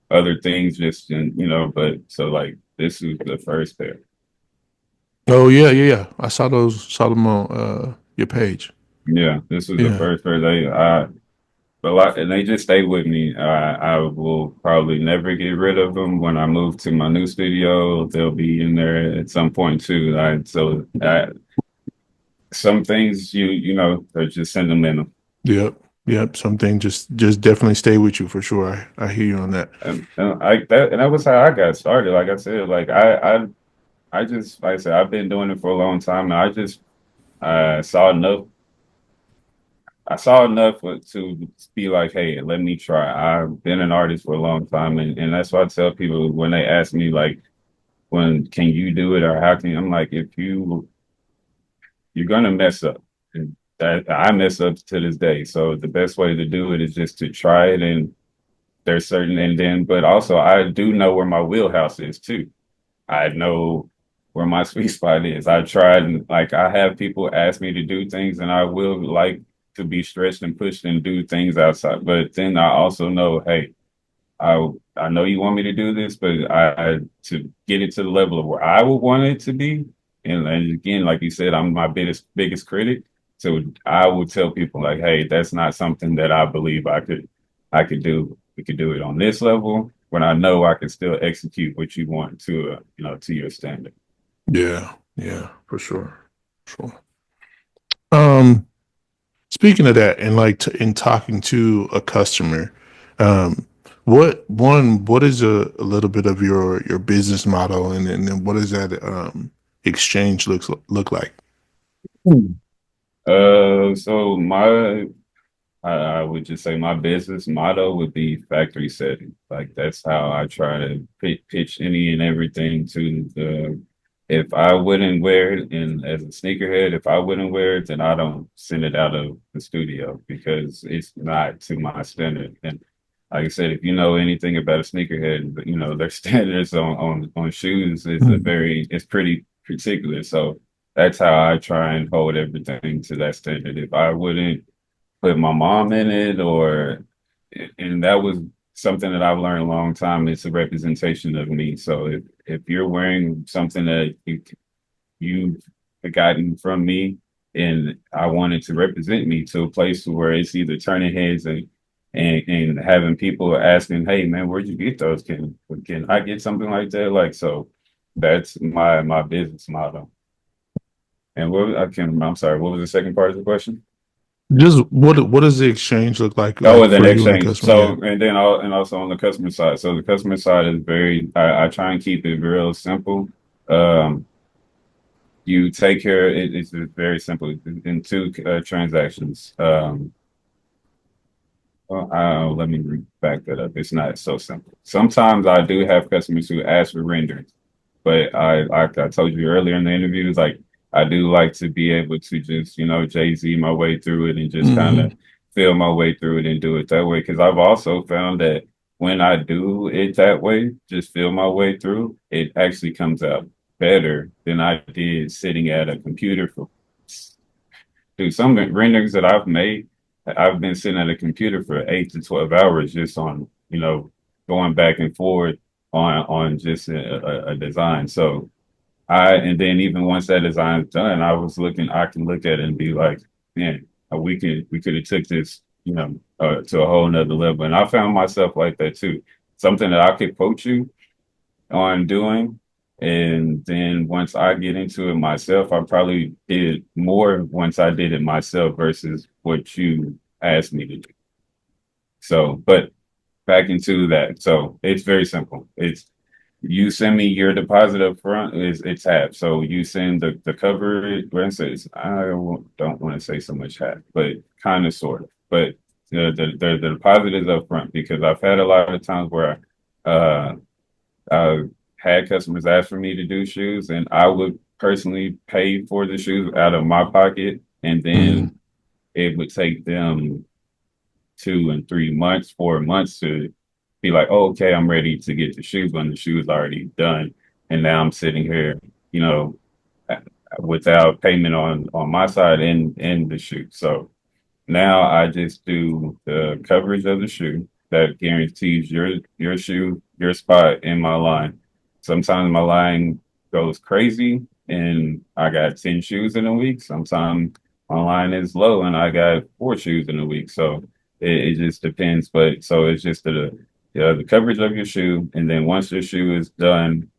other things. But so like this is the first pair. oh yeah, yeah, yeah. I saw them on your page. Yeah, this was the Yeah, first pair. But like, and they just stay with me. I will probably never get rid of them. When I move to my new studio, they'll be in there at some point too. Some things they're just sentimental. yep, yep. Something just definitely stay with you for sure. I hear you on that. And that was how I got started. Like I said, I just like I said, I've been doing it for a long time, and I saw enough. I saw enough to be like, hey, let me try. I've been an artist for a long time, and that's why I tell people when they ask me like, when can you do it or how can you? I'm like, if you're gonna mess up, and that I mess up to this day. So the best way to do it is just to try it, and there's certain, but also I do know where my wheelhouse is too. I know where my sweet spot is. I tried, and like I have people ask me to do things, and I will like to be stretched and pushed and do things outside. But then I also know, hey, I know you want me to do this, but I to get it to the level of where I would want it to be. And again, like you said, I'm my biggest critic. So I would tell people like, hey, that's not something that I believe I could do. We could do it on this level when I know I can still execute what you want to your standard. Yeah, yeah, for sure, sure. Um, Speaking of that, and like in talking to a customer, um, what is a little bit of your business model, and then what does that exchange look like? So I would just say my business motto would be factory setting. Like that's how I try to pitch any and everything to the. If I wouldn't wear it, and as a sneakerhead, if I wouldn't wear it, then I don't send it out of the studio because it's not to my standard. And like I said, if you know anything about a sneakerhead, their standards on shoes it's pretty particular. So that's how I try and hold everything to that standard. If I wouldn't put my mom in it, and that was something that I've learned a long time. It's a representation of me. So if you're wearing something that you've gotten from me, and I wanted to represent me to a place where it's either turning heads and having people asking, hey man, where'd you get those? Can I get something like that? Like, so that's my business model. And I'm sorry, what was the second part of the question? Just what does the exchange look Oh, like and then for you and the exchange. customer? Yeah. So, and also on the customer side. So the customer side is I try and keep it real simple. Um, you take care, it's very simple in two transactions. Let me back that up. It's not so simple. Sometimes I do have customers who ask for renderings, but like I told you earlier in the interview, it's like I do like to be able to just Jay-Z my way through it and just kind Hmm. of feel my way through it and do it that way. Because I've also found that when I do it that way, just feel my way through, it actually comes out better than I did sitting at a computer for. Dude, some renderings that I've made, I've been sitting at a computer for 8 to 12 hours just on, going back and forth on just a design. So And then even once that design is done, I can look at it and be like, man, we could have took this, to a whole nother level. And I found myself like that too. Something that I could quote you on doing. And then once I get into it myself, I probably did more once I did it myself versus what you asked me to do. So, but back into that. So it's very simple. It's you send me your deposit up front is it's half. So you send the cover, for instance, don't want to say so much half, but kind of sort of. But the deposit is up front because I've had a lot of times where I had customers ask for me to do shoes, and I would personally pay for the shoes out of my pocket, and Mhm. then it would take them 2 and 3 months, 4 months to be like, oh, okay, I'm ready to get the shoes when the shoe is already done. And now I'm sitting here, you know, without payment on my side and the shoe. So now I just do the coverage of the shoe that guarantees your shoe, your spot in my line. Sometimes my line goes crazy and I got 10 shoes in a week. Sometimes my line is low and I got 4 shoes in a week. So it just depends. But so it's just the coverage of your shoe. And then once your shoe is done,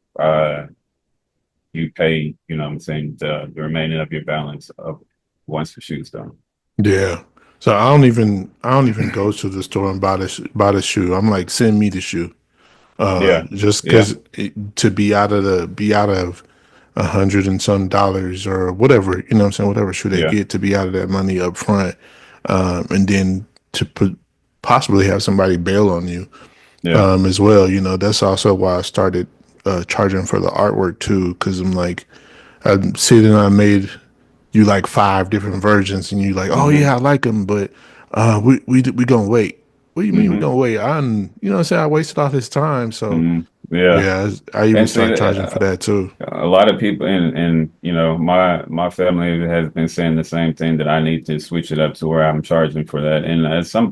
you pay, what I'm saying, the remaining of your balance of once the shoe's done. Yeah. So I don't even go to the store and buy the shoe. I'm like, send me the shoe. Yeah. Just Yeah. because to be out of $100 and some or whatever, you know what I'm saying, whatever shoe they Yeah. get, to be out of that money up front, and then to possibly have somebody bail on you, Yeah. as well. You know, that's also why I started charging for the artwork too, because I'm like, I'm sitting, I made you like 5 different versions, and you like, oh Hmm. yeah, I like them, but we gonna wait. What do you mean we Hmm. gonna wait? You know what I'm saying, I wasted all this time. So Hmm. Yeah. yeah, I even And see, start charging for that too. a lot of people, and my family has been saying the same thing that I need to switch it up to where I'm charging for that. And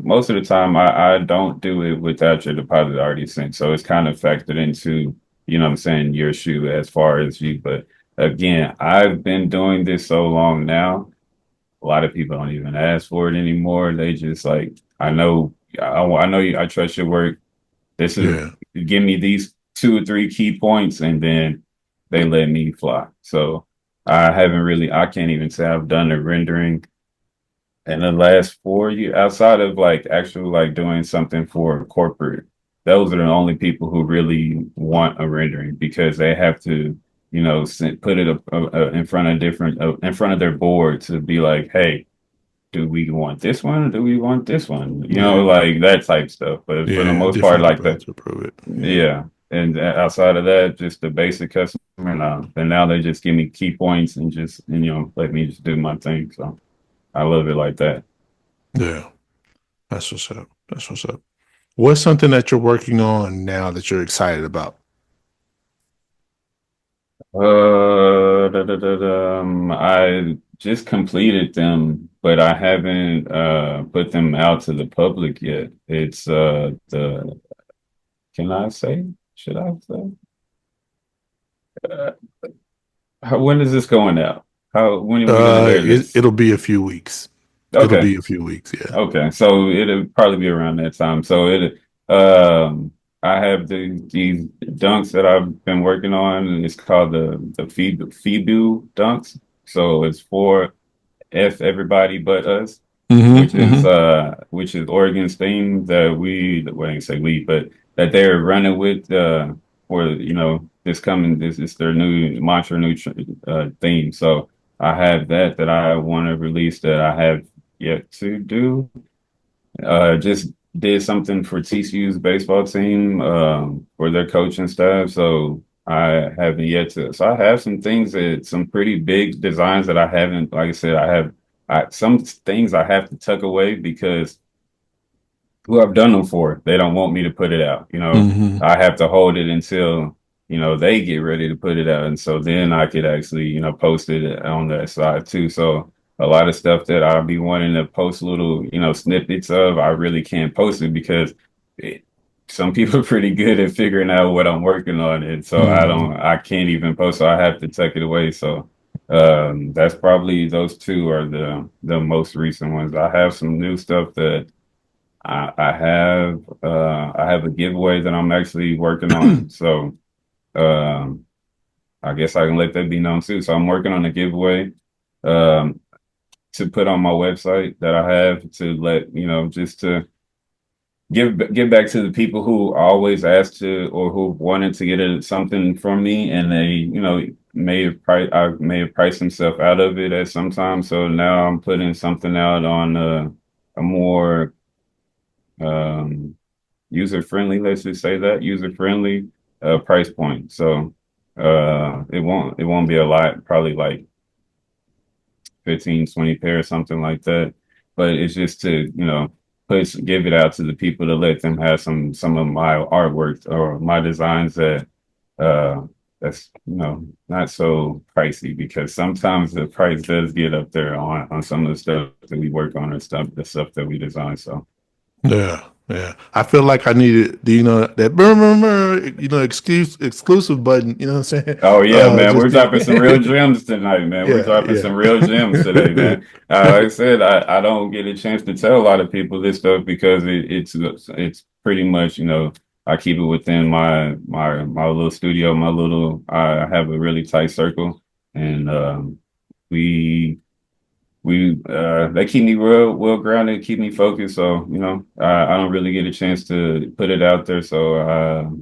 most of the time, I don't do it without your deposit already sent. So it's kind of factored into, what I'm saying, your shoe as far as you. But again, I've been doing this so long now. A lot of people don't even ask for it anymore. They just like, I know you, I trust your work. This is Yeah. give me these 2 or 3 key points, and then they let me fly. So I can't even say I've done a rendering in the last 4 years outside of like actually like doing something for corporate. Those are the only people who really want a rendering because they have to, put it in front of in front of their board to be like, hey, do we want this one or do we want this one? Yeah. Like that type stuff. But for the Yeah. most part, Different like people have that, to approve it. Yeah. yeah. And outside of that, just the basic customer now. And now they just give me key points and just, let me just do my thing. So I love it like that. Yeah. That's what's up. That's what's up. What's something that you're working on now that you're excited about? I just completed them, but I haven't put them out to the public yet. It's the can I say? Should I say? Uh, when is this going out? When are we gonna hear this? It'll be a few weeks. It'll Okay. be a few weeks. Yeah. Okay. So it'll probably be around that time. So um I have these dunks that I've been working on, and it's called the Febu dunks. So it's for F everybody but us, Mm-hmm. Mm-hmm. which is Oregon's theme that well, I ain't say we, but that they're running with for this is their new mantra, new theme. So I have that I want to release that I have yet to do. Just did something for TCU's baseball team for their coaching staff. So I haven't yet to. So I have some pretty big designs that I haven't. Like I said, some things I have to tuck away because who I've done them for, they don't want me to put it out. Mm-hmm. I have to hold it until they get ready to put it out, and so then I could actually post it on that side too. So a lot of stuff that I'll be wanting to post little snippets of, I really can't post it because some people are pretty good at figuring out what I'm working on, and so Mm. I can't even post, so I have to tuck it away. So that's probably those two are the most recent ones. I have some new stuff that I have a giveaway that I'm actually working on. So um, I guess I can let that be known too. So I'm working on a giveaway um, to put on my website that I have to let just to give back to the people who always asked to or who wanted to get something from me, and they may have priced themselves out of it at some time. So now I'm putting something out on a more um, user friendly, let's just say that user friendly price point. So it won't be a lot, probably like 15, 20 pair or something like that. But it's just to, give it out to the people to let them have some of my artwork or my designs that uh that's not so pricey, because sometimes the price does get up there on some of the stuff that we work on, and the stuff that we design. So Yeah, yeah. I feel like I needed the, that exclusive button. You know what I'm saying? oh yeah, man, Just we're dropping some real the, gems tonight, man. We're yeah, dropping some real gems today, yeah, man. Like I said, I don't get a chance to tell a lot of people this stuff because it's pretty much, I keep it within my little studio, I have a really tight circle, and we they keep me real well grounded, keep me focused. So I don't really get a chance to put it out there. So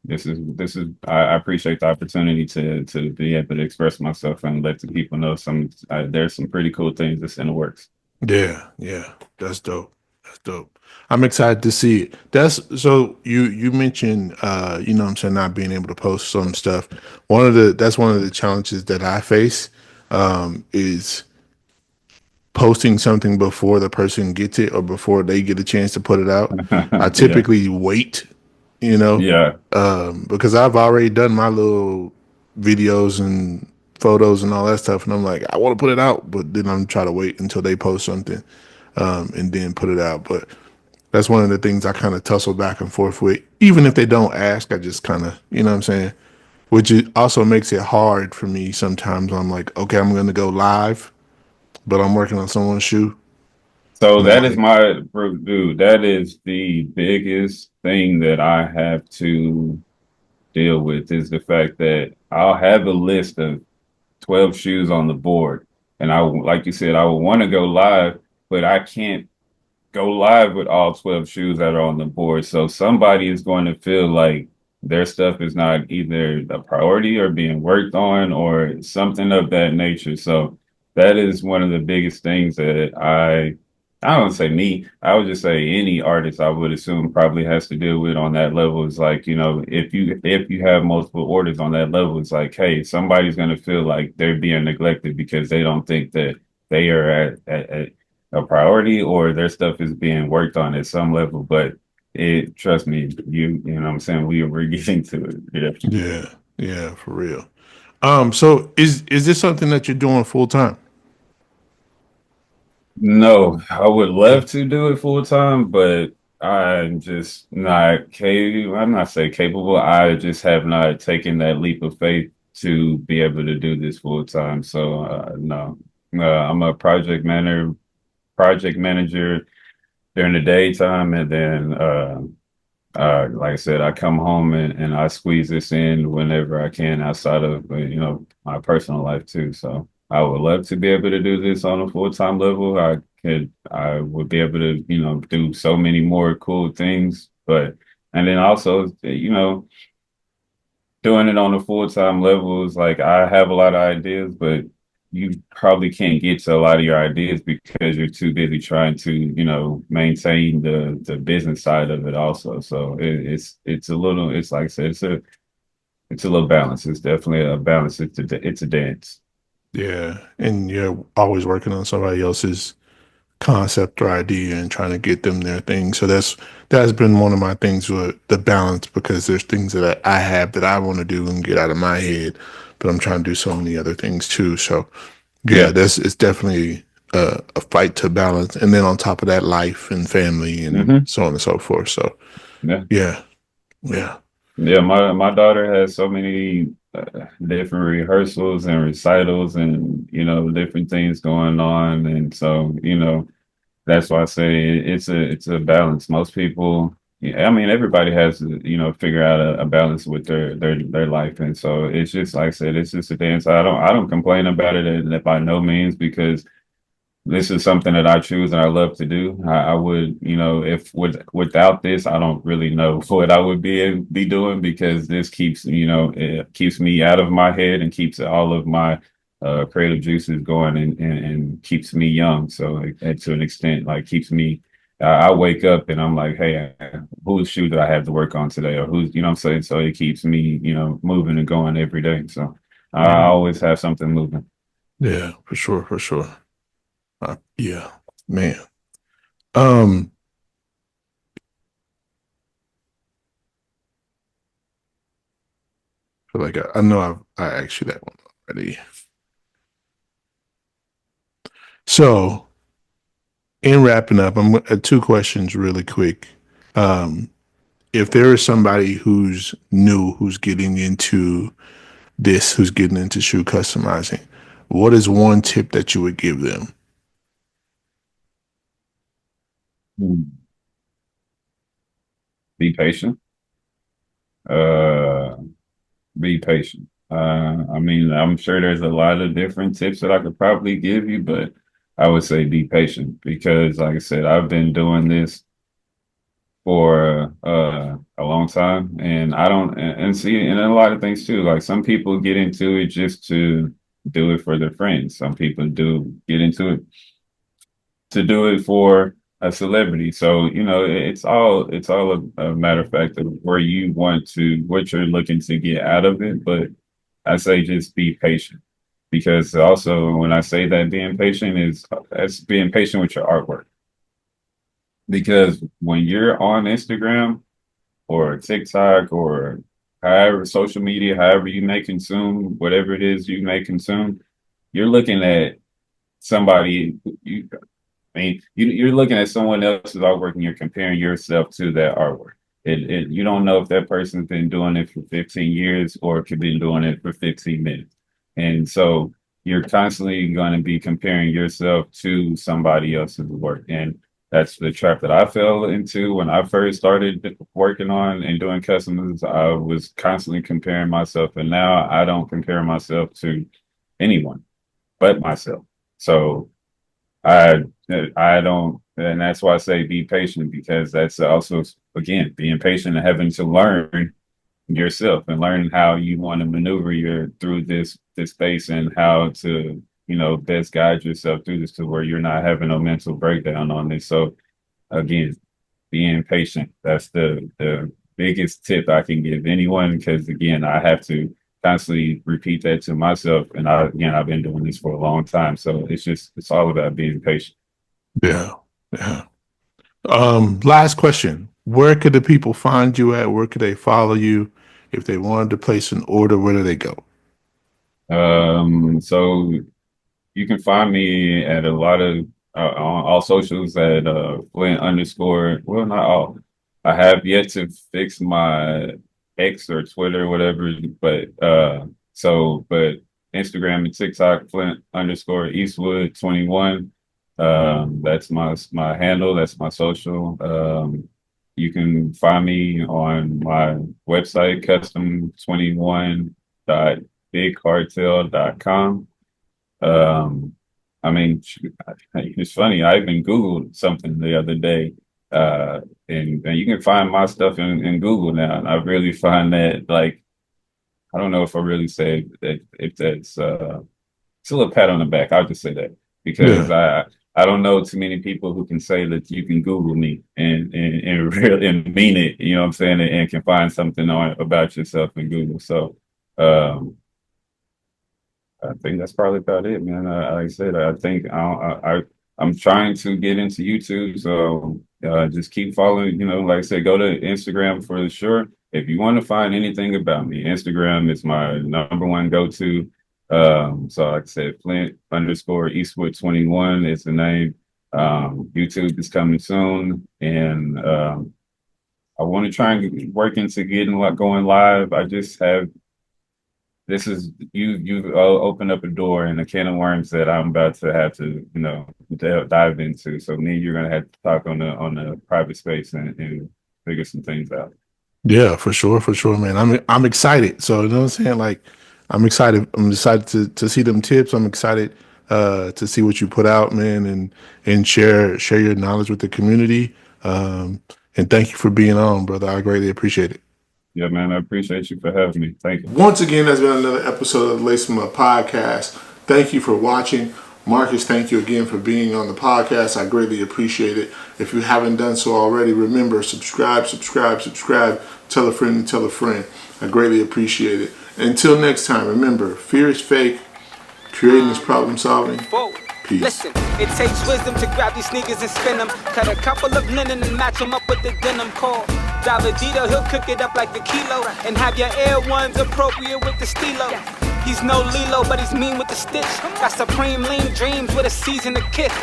this is I appreciate the opportunity to be able to express myself and let the people know there's some pretty cool things that's in the works. yeah, yeah. That's dope. That's dope. I'm excited to see it. That's so you mentioned what I'm saying, not being able to post some stuff. That's one of the challenges that I face is posting something before the person gets it or before they get a chance to put it out. I Yeah, typically wait, you know, yeah. because I've already done my little videos and photos and all that stuff, and I'm like, I want to put it out, but then I'm trying to wait until they post something, and then put it out. But that's one of the things I kind of tussle back and forth with. Even if they don't ask, I just kind of, you know what I'm saying? Which also makes it hard for me sometimes. I'm like, okay, I'm going to go live, but I'm working on someone's shoe. So And I'm that is like, dude, that is the biggest thing that I have to deal with, is the fact that I'll have a list of 12 shoes on the board. And like you said, I would want to go live, but I can't go live with all 12 shoes that are on the board. So somebody is going to feel like their stuff is not either a priority or being worked on or something of that nature. So that is one of the biggest things that I don't say me, I would just say any artist I would assume probably has to deal with on that level. Is like, if you have multiple orders on that level, it's like, hey, somebody's gonna feel like they're being neglected because they don't think that they are at a priority or their stuff is being worked on at some level. But trust me, you know what I'm saying, we're getting to it. Yeah. yeah, yeah, for real. So is this something that you're doing full time? No, I would love to do it full time, but I'm just not capable. I'm not say capable. I just have not taken that leap of faith to be able to do this full time. So no, I'm a project manager during the daytime, and then like I said, I come home and I squeeze this in whenever I can outside of my personal life too. So I would love to be able to do this on a full-time level. I would be able to do so many more cool things. But and then also doing it on a full-time level is like, I have a lot of ideas, but you probably can't get to a lot of your ideas because you're too busy trying to, maintain the business side of it also. So it's a little, it's like I said, it's a little balance. It's definitely a balance. It's a dance. Yeah, and you're always working on somebody else's concept or idea and trying to get them their thing. So that's been one of my things with the balance, because there's things that I have that I want to do and get out of my head, but I'm trying to do so many other things too. So yeah, Yeah. that's it's definitely a fight to balance, and then on top of that, life and family and Hmm. so on and so forth. So Yeah. Yeah, yeah, Yeah, my daughter has so many different rehearsals and recitals and different things going on, and so that's why I say it's a balance. Most people, yeah, I mean, everybody has to figure out a balance with their life, and so it's just like I said, it's just a dance. I don't complain about it by no means because this is something that I choose and I love to do. I would, if without this, I don't really know what I would be doing because this keeps, it keeps me out of my head and keeps all of my creative juices going and keeps me young. So to an extent, like keeps me. I wake up and I'm like, hey, whose shoe do I have to work on today, or who's, what I'm saying. So it keeps me, moving and going every day. So I always have something moving. yeah, for sure, for sure. Yeah, man. Um, feel like I know I asked you that one already. So, in wrapping up, I'm two questions really quick. Um, if there is somebody who's new, who's getting into this, who's getting into shoe customizing, what is one tip that you would give them? Be patient. Uh, be patient. I mean, I'm sure there's a lot of different tips that I could probably give you, but I would say be patient because, like I said, I've been doing this for a long time, and I don't and see, and a lot of things too. Like some people get into it just to do it for their friends. Some people do get into it to do it for a celebrity. So, it's all a matter of fact of where you want to, what you're looking to get out of it. But I say just be patient because also when I say that being patient is that's being patient with your artwork. Because when you're on Instagram or TikTok or however social media, however you may consume, whatever it is you may consume, you're looking at somebody you I mean, you're looking at someone else's artwork and you're comparing yourself to that artwork. You don't know if that person's been doing it for 15 years or could be doing it for 15 minutes. And so you're constantly going to be comparing yourself to somebody else's work. And that's the trap that I fell into when I first started working on and doing customs. I was constantly comparing myself, and now I don't compare myself to anyone but myself. So I I don't, and that's why I say be patient because that's also again being patient and having to learn yourself and learn how you want to maneuver your through this space and how to best guide yourself through this to where you're not having a mental breakdown on this. So again, being patient. That's the biggest tip I can give anyone because again, I have to constantly repeat that to myself. And I've been doing this for a long time. So it's all about being patient. Yeah, yeah. Last question. Where could the people find you at? Where could they follow you? If they wanted to place an order, where do they go? So you can find me at a lot of on all socials at Flint underscore. Well, not all. I have yet to fix my X or Twitter or whatever, but Instagram and TikTok Flint underscore Eastwood 21. That's my handle. That's my social. You can find me on my website custom21.bigcartel.com. Um, I mean, it's funny. I even Googled something the other day, and you can find my stuff in Google now. And I really find that, like, I don't know if I really say that if that's it's a little pat on the back. I'll just say that because Yeah, I don't know too many people who can say that you can Google me and really and mean it. You know what I'm saying? And can find something on about yourself in Google. So. Um, I think that's probably about it, man. Like I said, I think I'm trying to get into YouTube, so just keep following. Like I said, go to Instagram for sure. If you want to find anything about me, Instagram is my number one go-to. So like I said, Flint underscore Eastwood 21 is the name. YouTube is coming soon, and I want to try and work into getting what going live. I just have this is you've opened up a door and a can of worms that I'm about to have to dive into. So me, you're gonna have to talk on the private space and figure some things out. Yeah, for sure, man. I'm excited. So you know what I'm saying? Like, I'm excited. I'm excited to see them tips. I'm excited to see what you put out, man, and share your knowledge with the community. And thank you for being on, brother. I greatly appreciate it. Yeah, man, I appreciate you for having me. Thank you. Once again, that's been another episode of the Lace 'em Up podcast. Thank you for watching. Marcus, thank you again for being on the podcast. I greatly appreciate it. If you haven't done so already, remember, subscribe. Tell a friend and tell a friend. I greatly appreciate it. Until next time, remember, fear is fake. Creating is problem solving. Peace. Listen, it takes wisdom to grab these sneakers and spin them. Cut a couple of linen and match them up with the denim call. Davidito, he'll cook it up like a kilo and have your Air Ones appropriate with the stilo. He's no Lilo, but he's mean with the stitch. Got supreme lean dreams with a season to kiss.